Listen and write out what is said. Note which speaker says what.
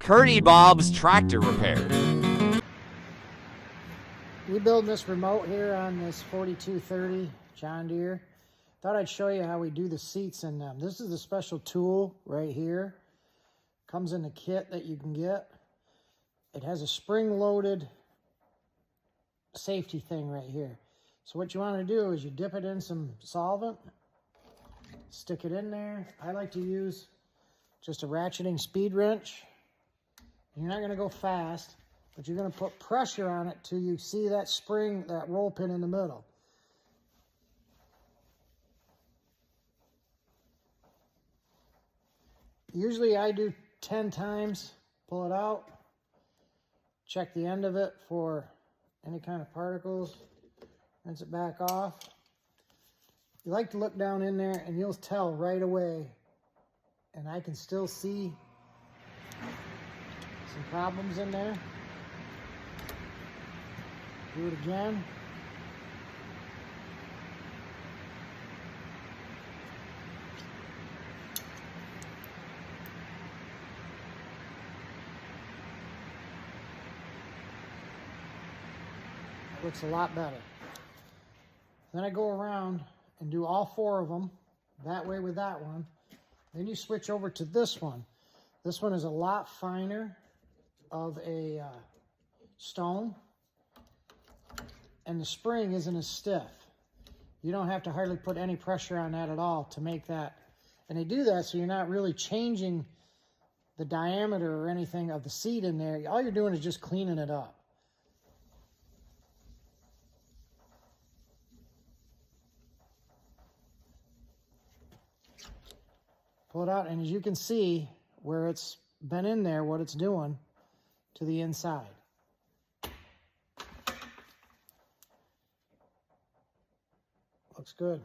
Speaker 1: Curdy Bob's Tractor Repair.
Speaker 2: We build this remote here on this 4230 John Deere. Thought I'd show you how we do the seats in them. This is a special tool right here. Comes in the kit that you can get. It has a spring-loaded safety thing right here. So what you want to do is you dip it in some solvent, stick it in there. I like to use just a ratcheting speed wrench. You're not going to go fast, but you're going to put pressure on it till you see that spring, that roll pin in the middle. Usually I do 10 times, pull it out, check the end of it for any kind of particles, rinse it back off. You like to look down in there and you'll tell right away, and I can still see some problems in there. Do it again. Looks a lot better. Then I go around and do all 4 of them that way with that one. Then you switch over to this one. This one is a lot finer of a stone, and the spring isn't as stiff. You don't have to hardly put any pressure on that at all to make that. And they do that so you're not really changing the diameter or anything of the seat in there. All you're doing is just cleaning it up. Pull it out, and as you can see where it's been in there, what it's doing to the inside. Looks good.